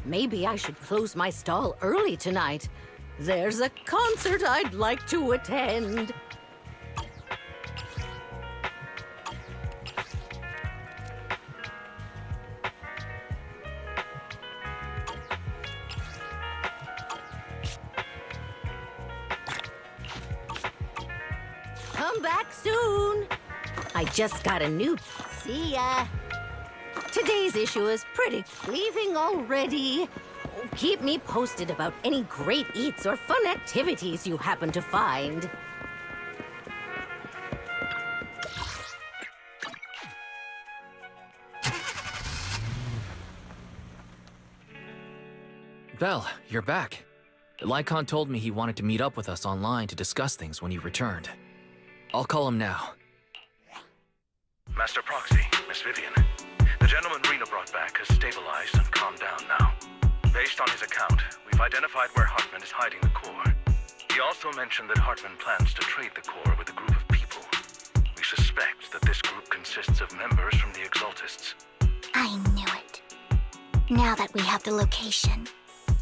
Maybe I should close my stall early tonight. There's a concert I'd like to attend. Come back soon. I just got a new... See ya. Today's issue is pretty leaving already. Keep me posted about any great eats or fun activities you happen to find. Belle, you're back. Lycon told me he wanted to meet up with us online to discuss things when you returned. I'll call him now. Master Proxy, Miss Vivian. The gentleman Rena brought back has stabilized and calmed down now. Based on his account, we've identified where Hartman is hiding the core. He also mentioned that Hartman plans to trade the core with a group of people. We suspect that this group consists of members from the Exaltists. I knew it. Now that we have the location,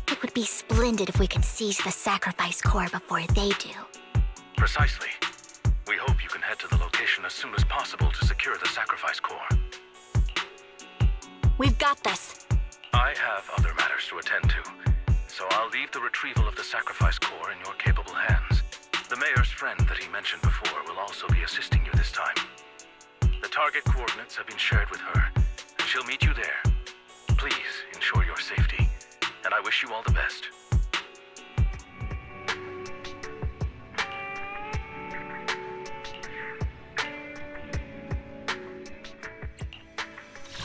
it would be splendid if we could seize the sacrifice core before they do. Precisely. We hope you can head to the location as soon as possible to secure the sacrifice core. We've got this. I have other matters to attend to, so I'll leave the retrieval of the sacrifice core in your capable hands. The mayor's friend that he mentioned before will also be assisting you this time. The target coordinates have been shared with her, and she'll meet you there. Please ensure your safety, and I wish you all the best.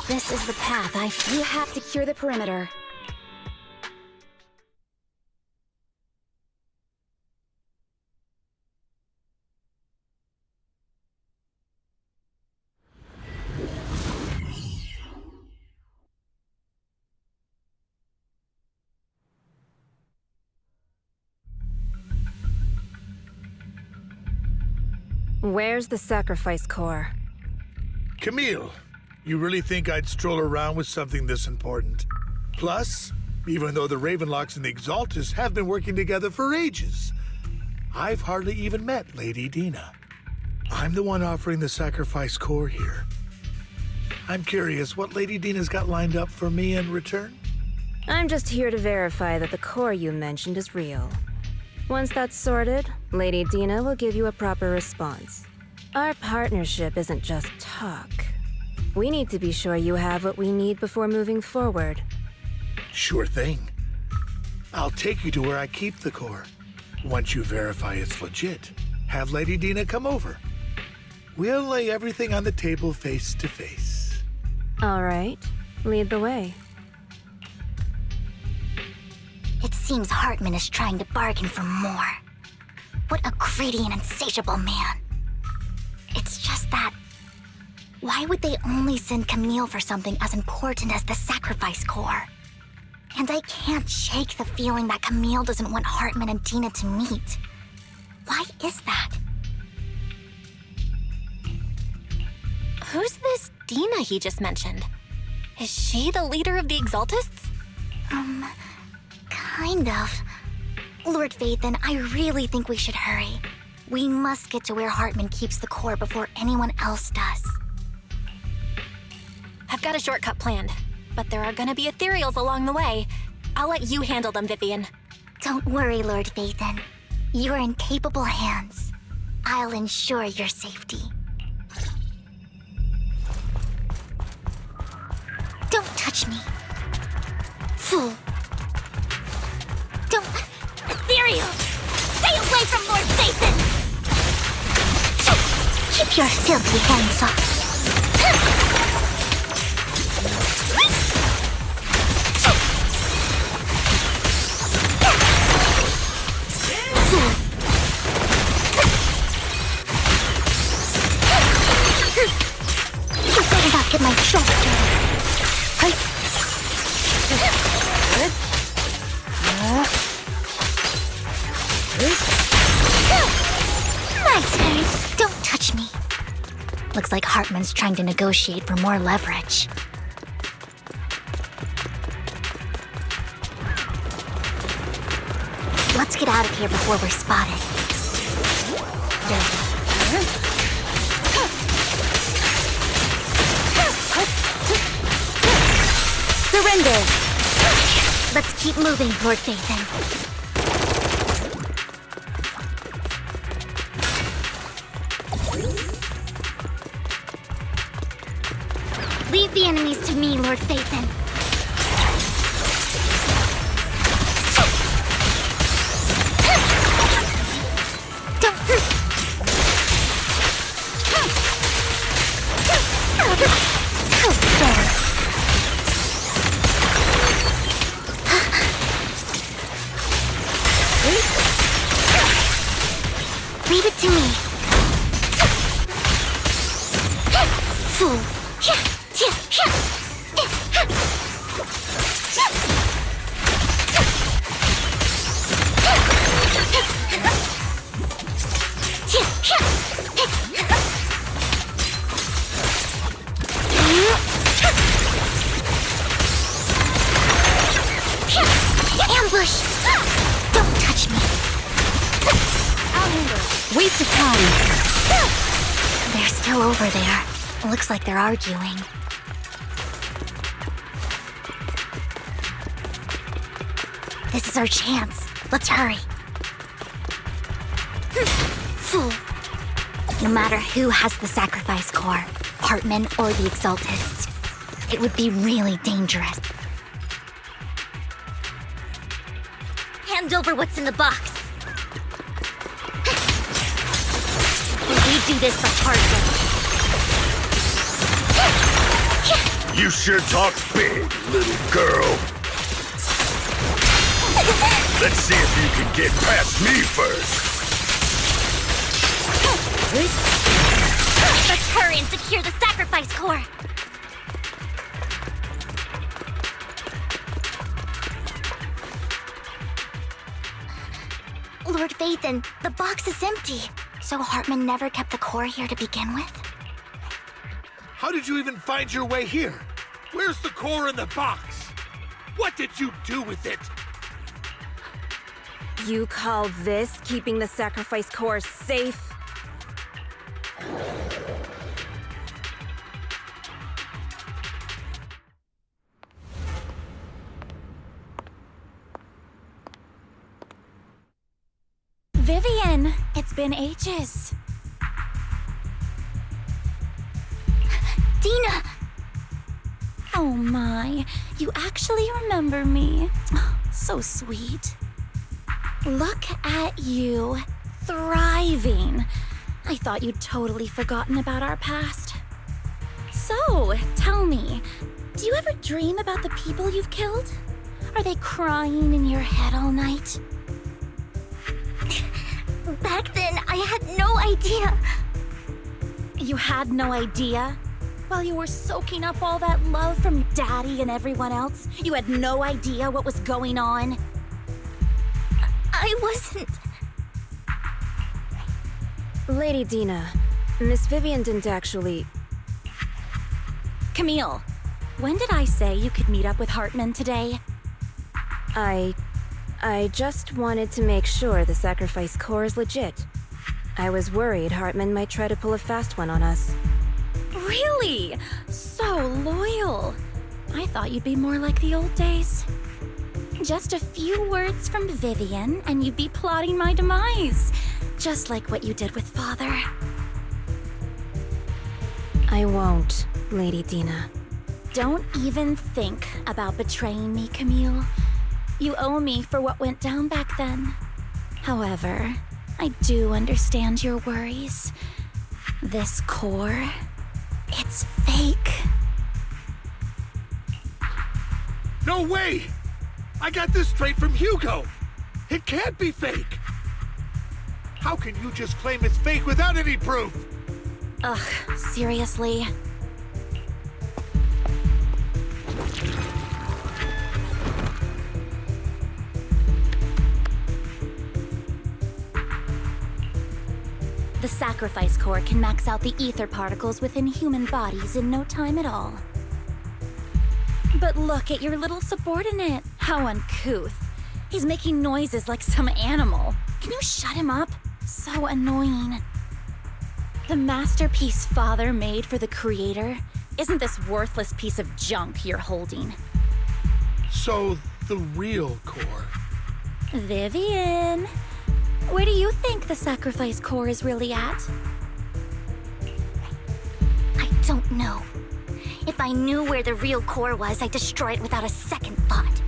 This is the path. You have to secure the perimeter. Where's the sacrifice core? Camille, you really think I'd stroll around with something this important? Plus, even though the Ravenlocks and the Exaltists have been working together for ages, I've hardly even met Lady Dina. I'm the one offering the sacrifice core here. I'm curious what Lady Dina's got lined up for me in return? I'm just here to verify that the core you mentioned is real. Once that's sorted, Lady Dina will give you a proper response. Our partnership isn't just talk. We need to be sure you have what we need before moving forward. Sure thing. I'll take you to where I keep the core. Once you verify it's legit, have Lady Dina come over. We'll lay everything on the table face to face. All right, lead the way. It seems Hartman is trying to bargain for more. What a greedy and insatiable man. It's just that... why would they only send Camille for something as important as the sacrifice core? And I can't shake the feeling that Camille doesn't want Hartman and Dina to meet. Why is that? Who's this Dina he just mentioned? Is she the leader of the Exaltists? Kind of. Lord Vathan, I really think we should hurry. We must get to where Hartman keeps the core before anyone else does. I've got a shortcut planned, but there are gonna be ethereals along the way. I'll let you handle them, Vivian. Don't worry, Lord Vathan. You're in capable hands. I'll ensure your safety. Don't touch me. Fool. Don't... Ethereal! Stay away from Lord Vathan! Keep your filthy hands off. You better not get my shoulder dirty. My turn. Don't touch me. Looks like Hartman's trying to negotiate for more leverage. Let's get out of here before we're spotted. Surrender! Let's keep moving, Lord Phaethon. Leave the enemies to me, Lord Phaethon. Leave it to me. Fool. Ambush! Don't touch me. Waste of time. They're still over there. Looks like they're arguing. This is our chance. Let's hurry. Fool. No matter who has the sacrifice core, Hartman or the Exaltists, it would be really dangerous. Hand over what's in the box. We do this the hard way. You sure talk big, little girl. Let's see if you can get past me first. Let's hurry and secure the sacrifice core. Lord Phaethon, the box is empty. So Hartman never kept the core here to begin with? How did you even find your way here? Where's the core in the box? What did you do with it? You call this keeping the sacrifice core safe? Vivian, it's been ages. Dina! Oh my, you actually remember me. So sweet. Look at you, thriving. I thought you'd totally forgotten about our past. So, tell me, do you ever dream about the people you've killed? Are they crying in your head all night? Back then, I had no idea. You had no idea? While you were soaking up all that love from Daddy and everyone else, you had no idea what was going on? I wasn't... Lady Dina, Miss Vivian didn't actually... Camille, when did I say you could meet up with Hartman today? I just wanted to make sure the sacrifice core is legit. I was worried Hartman might try to pull a fast one on us. Really? So loyal. I thought you'd be more like the old days. Just a few words from Vivian and you'd be plotting my demise. Just like what you did with Father. I won't, Lady Dina. Don't even think about betraying me, Camille. You owe me for what went down back then. However, I do understand your worries. This core, it's fake. No way! I got this straight from Hugo! It can't be fake! How can you just claim it's fake without any proof? Ugh, seriously? The sacrifice core can max out the ether particles within human bodies in no time at all. But look at your little subordinate. How uncouth. He's making noises like some animal. Can you shut him up? So annoying. The masterpiece Father made for the Creator isn't this worthless piece of junk you're holding. So, the real core. Vivian, where do you think the sacrifice core is really at? I don't know. If I knew where the real core was, I'd destroy it without a second thought.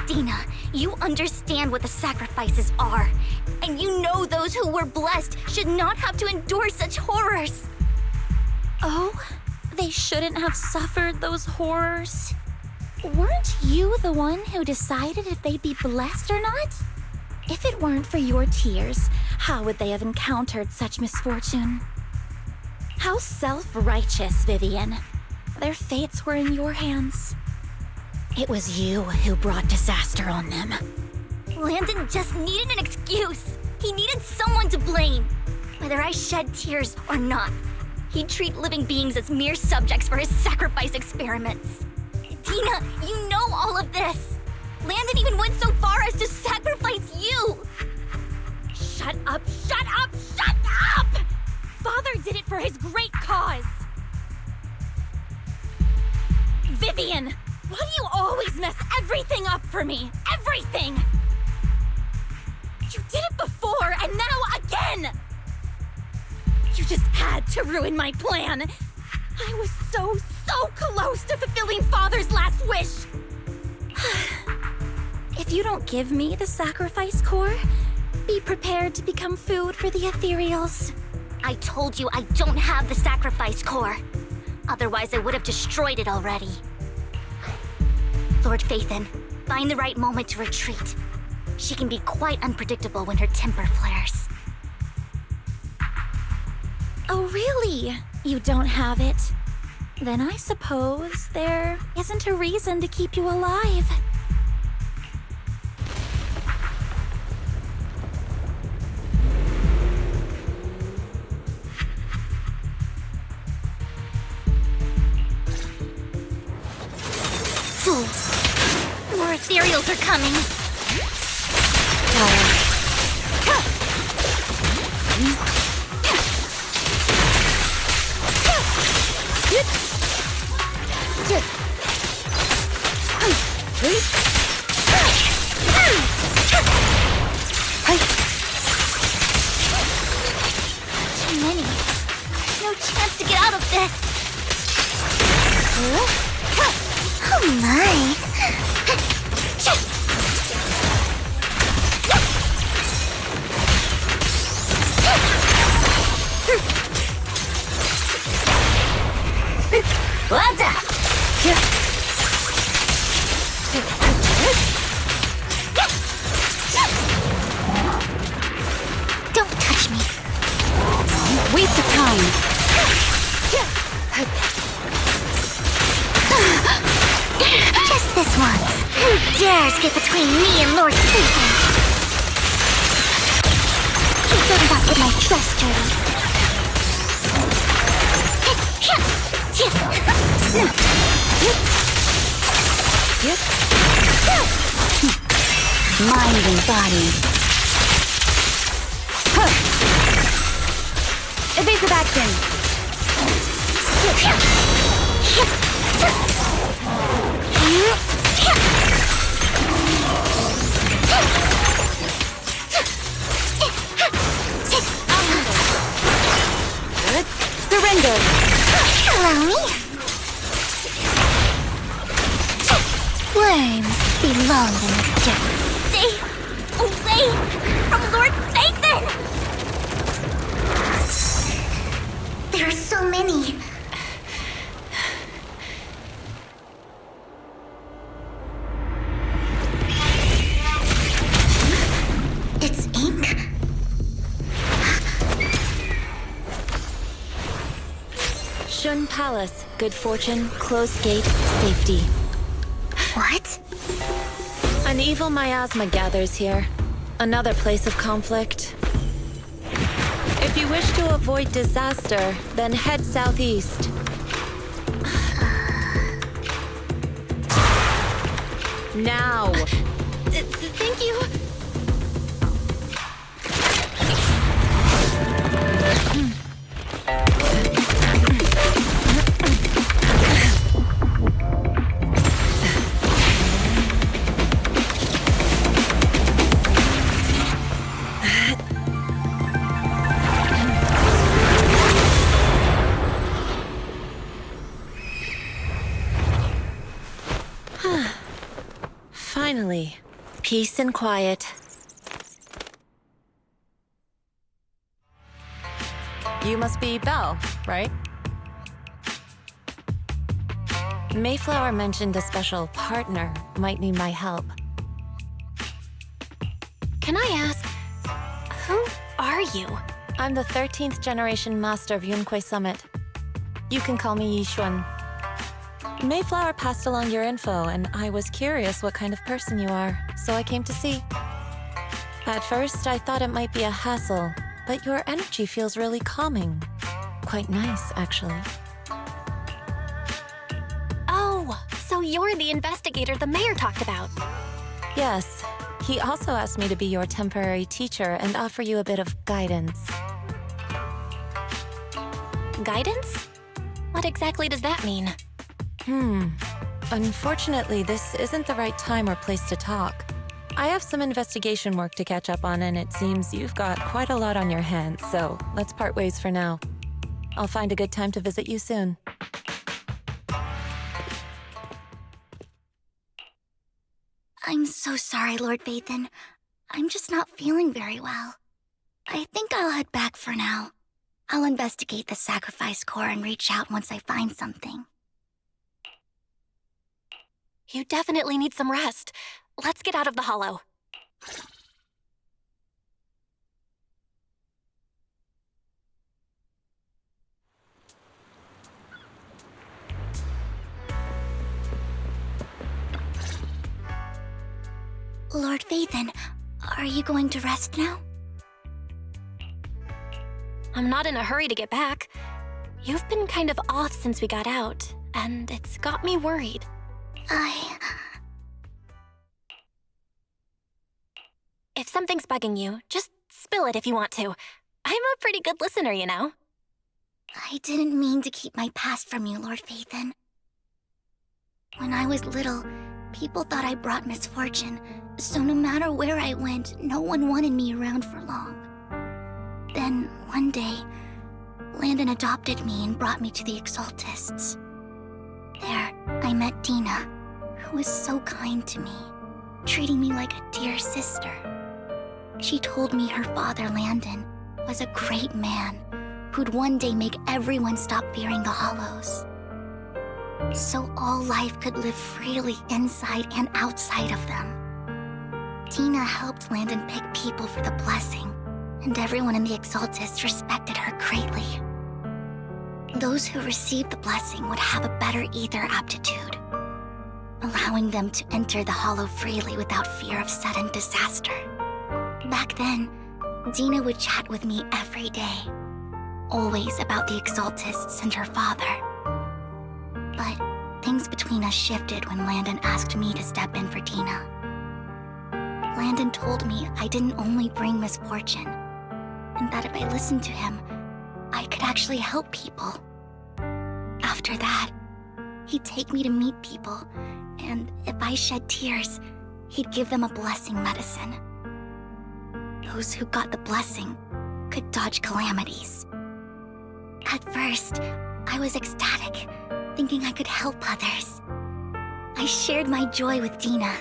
Dina, you understand what the sacrifices are. And you know those who were blessed should not have to endure such horrors. Oh, they shouldn't have suffered those horrors. Weren't you the one who decided if they'd be blessed or not? If it weren't for your tears, how would they have encountered such misfortune? How self-righteous, Vivian. Their fates were in your hands. It was you who brought disaster on them. Landon just needed an excuse. He needed someone to blame. Whether I shed tears or not, he'd treat living beings as mere subjects for his sacrifice experiments. Dina, you know all of this. Landon even went so far as to sacrifice you. Shut up, shut up, shut up! Father did it for his great cause. Vivian, why do you always mess everything up for me? Everything! You did it before, and now again! You just had to ruin my plan. I was so close to fulfilling Father's last wish. If you don't give me the sacrifice core, be prepared to become food for the ethereals. I told you I don't have the sacrifice core. Otherwise, I would have destroyed it already. Lord Phaethon, find the right moment to retreat. She can be quite unpredictable when her temper flares. Oh, really? You don't have it? Then I suppose there isn't a reason to keep you alive. Fools! More ethereals are coming! Too many. No chance to get out of this. Oh my. Don't touch me. Waste of time. Just this once. Who dares get between me and Lord Phaethon? Don't not get my dress dirty. Mind and body. Evasive action. Surrender. Allow me. Worms belong in the dirt. Stay away from Lord Phaethon! There are so many. It's ink. Shun Palace, good fortune, closed gate, safety. What? An evil miasma gathers here. Another place of conflict. If you wish to avoid disaster, then head southeast. Now! Thank you. Finally, peace and quiet. You must be Belle, right? Mayflower mentioned a special partner might need my help. Can I ask, who are you? I'm the 13th generation master of Yunque Summit. You can call me Yixuan. Mayflower passed along your info, and I was curious what kind of person you are, so I came to see. At first, I thought it might be a hassle, but your energy feels really calming. Quite nice, actually. Oh, so you're the investigator the mayor talked about. Yes, he also asked me to be your temporary teacher and offer you a bit of guidance. Guidance? What exactly does that mean? Unfortunately, this isn't the right time or place to talk. I have some investigation work to catch up on, and it seems you've got quite a lot on your hands, so let's part ways for now. I'll find a good time to visit you soon. I'm so sorry, Lord Vathan. I'm just not feeling very well. I think I'll head back for now. I'll investigate the sacrifice core and reach out once I find something. You definitely need some rest. Let's get out of the hollow. Lord Vathan, are you going to rest now? I'm not in a hurry to get back. You've been kind of off since we got out, and it's got me worried. If something's bugging you, just spill it if you want to. I'm a pretty good listener, you know. I didn't mean to keep my past from you, Lord Vathan. When I was little, people thought I brought misfortune, so no matter where I went, no one wanted me around for long. Then, one day, Landon adopted me and brought me to the Exaltists. There, I met Dina, who was so kind to me, treating me like a dear sister. She told me her father, Landon, was a great man who'd one day make everyone stop fearing the Hollows. So all life could live freely inside and outside of them. Dina helped Landon pick people for the blessing, and everyone in the Exaltists respected her greatly. Those who received the blessing would have a better ether aptitude, allowing them to enter the Hollow freely without fear of sudden disaster. Back then, Dina would chat with me every day, always about the Exaltists and her father. But things between us shifted when Landon asked me to step in for Dina. Landon told me I didn't only bring misfortune, and that if I listened to him, I could actually help people. After that, he'd take me to meet people, and if I shed tears, he'd give them a blessing medicine. Those who got the blessing could dodge calamities. At first, I was ecstatic, thinking I could help others. I shared my joy with Dina,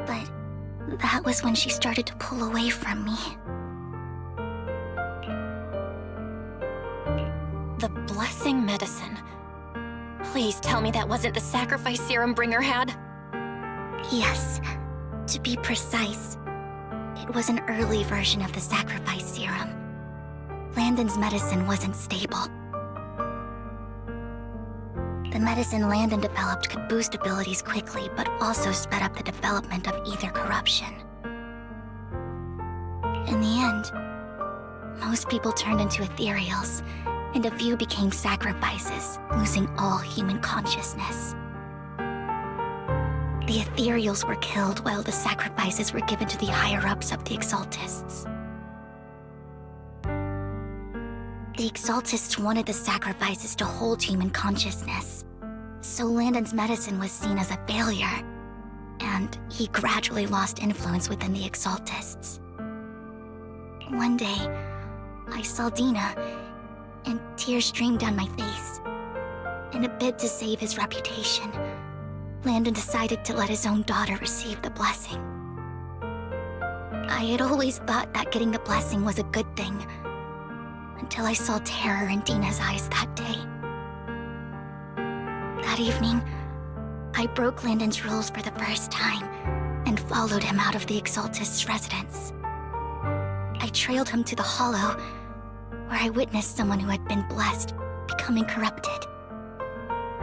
but that was when she started to pull away from me. The blessing medicine. Please tell me that wasn't the sacrifice serum Bringer had. Yes, to be precise, it was an early version of the sacrifice serum. Landon's medicine wasn't stable. The medicine Landon developed could boost abilities quickly, but also sped up the development of ether corruption. In the end, most people turned into ethereals, and a few became sacrifices, losing all human consciousness. The The ethereals were killed while the sacrifices were given to the higher-ups of the Exaltists. The Exaltists wanted the sacrifices to hold human consciousness, so Landon's medicine was seen as a failure, and he gradually lost influence within the Exaltists. One day, I saw Dina, and tears streamed down my face. In a bid to save his reputation, Landon decided to let his own daughter receive the blessing. I had always thought that getting the blessing was a good thing, until I saw terror in Dina's eyes that day. That evening, I broke Landon's rules for the first time and followed him out of the Exaltist's residence. I trailed him to the Hollow, where I witnessed someone who had been blessed becoming corrupted.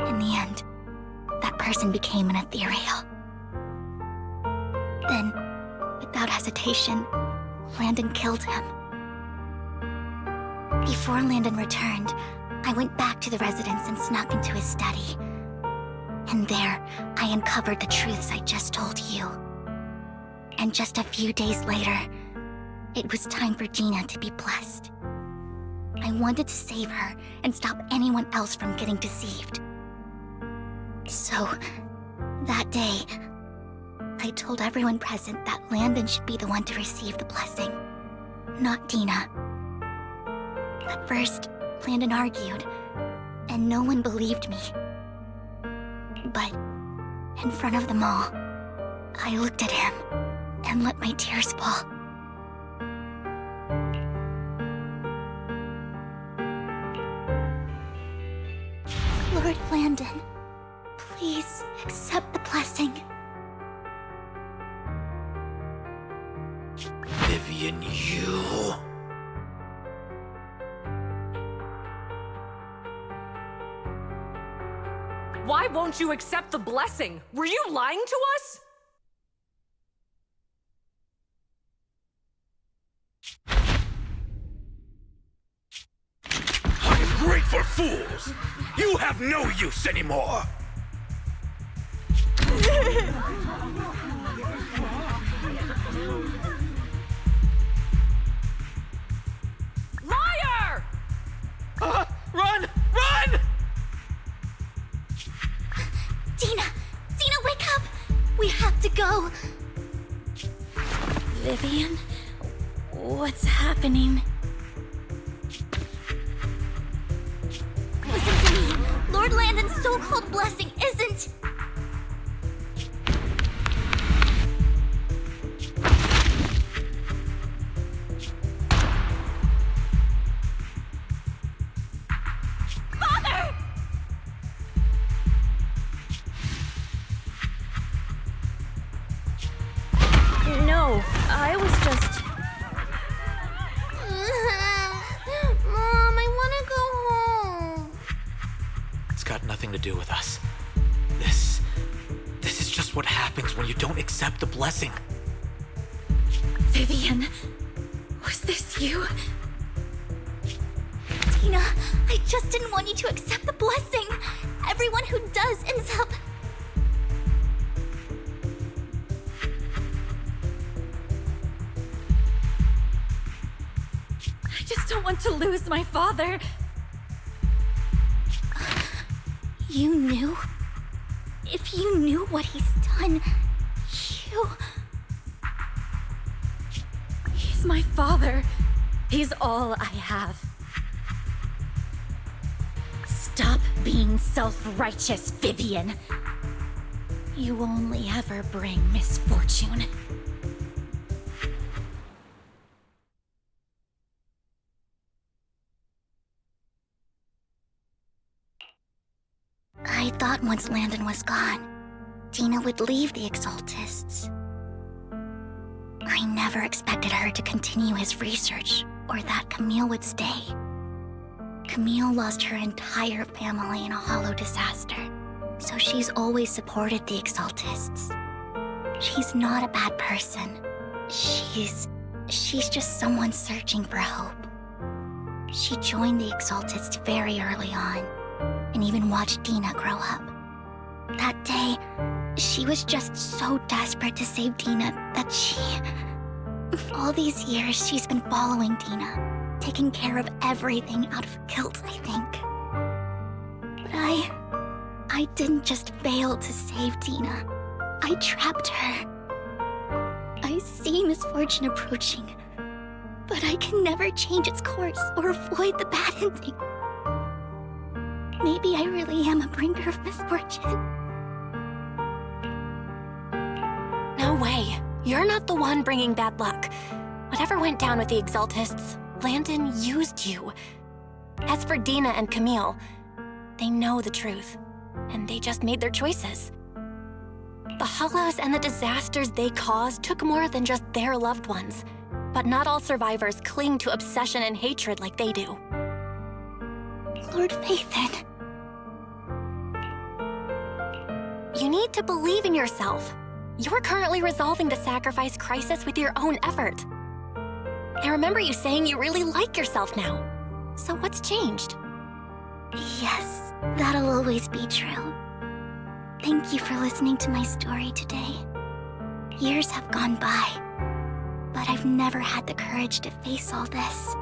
In the end, that person became an ethereal. Then, without hesitation, Landon killed him. Before Landon returned, I went back to the residence and snuck into his study. And there, I uncovered the truths I just told you. And just a few days later, it was time for Gina to be blessed. I wanted to save her and stop anyone else from getting deceived. So, that day, I told everyone present that Landon should be the one to receive the blessing, not Dina. At first, Landon argued, and no one believed me. But, in front of them all, I looked at him and let my tears fall. Lord Landon, please accept the blessing. Vivian, you... Why won't you accept the blessing? Were you lying to us? Ungrateful fools! You have no use anymore! Liar! Run! Run! Dina! Dina, wake up! We have to go! Vivian, what's happening? Listen to me! Lord Landon's so-called blessing isn't... Father! No, I was just... Mom, I want to go home. It's got nothing to do with us. This is just what happens when you don't accept the blessing. Vivian, was this you? Dina, I just didn't want you to accept the blessing. Everyone who does ends up... I just don't want to lose my father. You knew? If you knew what he's done, you... He's my father. He's all I have. Stop being self-righteous, Vivian. You only ever bring misfortune. I thought once Landon was gone, Dina would leave the Exaltists. I never expected her to continue his research, or that Camille would stay. Camille lost her entire family in a hollow disaster, so she's always supported the Exaltists. She's not a bad person. She's just someone searching for hope. She joined the Exaltists very early on, and even watched Dina grow up. That day, She was just so desperate to save Dina that she... All these years, she's been following Dina, taking care of everything out of guilt, I think. But I didn't just fail to save Dina. I trapped her. I see misfortune approaching, but I can never change its course or avoid the bad ending. Maybe I really am a bringer of misfortune. No way. You're not the one bringing bad luck. Whatever went down with the Exaltists, Landon used you. As for Dina and Camille, they know the truth, and they just made their choices. The Hollows and the disasters they caused took more than just their loved ones, but not all survivors cling to obsession and hatred like they do. Lord Phaethon. You need to believe in yourself. You're currently resolving the sacrifice crisis with your own effort. I remember you saying you really like yourself now. So what's changed? Yes, that'll always be true. Thank you for listening to my story today. Years have gone by, but I've never had the courage to face all this.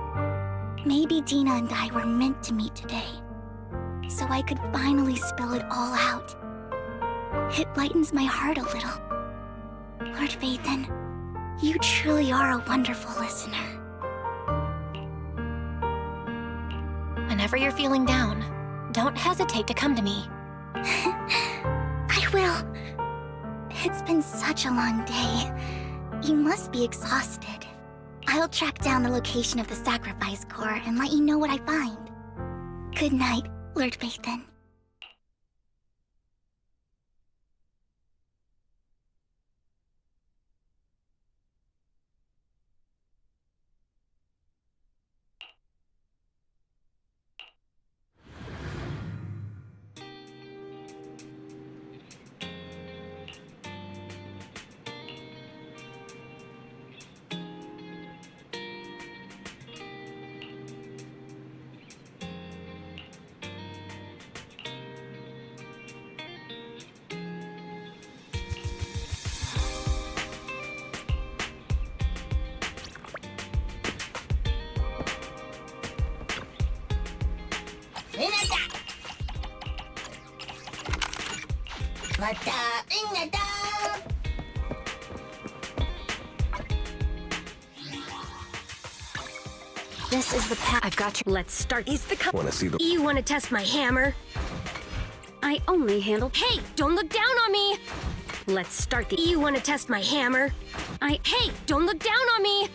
Maybe Dina and I were meant to meet today, so I could finally spill it all out. It lightens my heart a little. Lord Phaethon, you truly are a wonderful listener. Whenever you're feeling down, don't hesitate to come to me. I will. It's been such a long day. You must be exhausted. I'll track down the location of the sacrifice core and let you know what I find. Good night, Lord Phaethon. This is the path. I've got you. Let's start. Is the cup. Wanna see the... You want to test my hammer? I only handle. Hey, don't look down on me. Let's start the. You want to test my hammer? Hey, don't look down on me.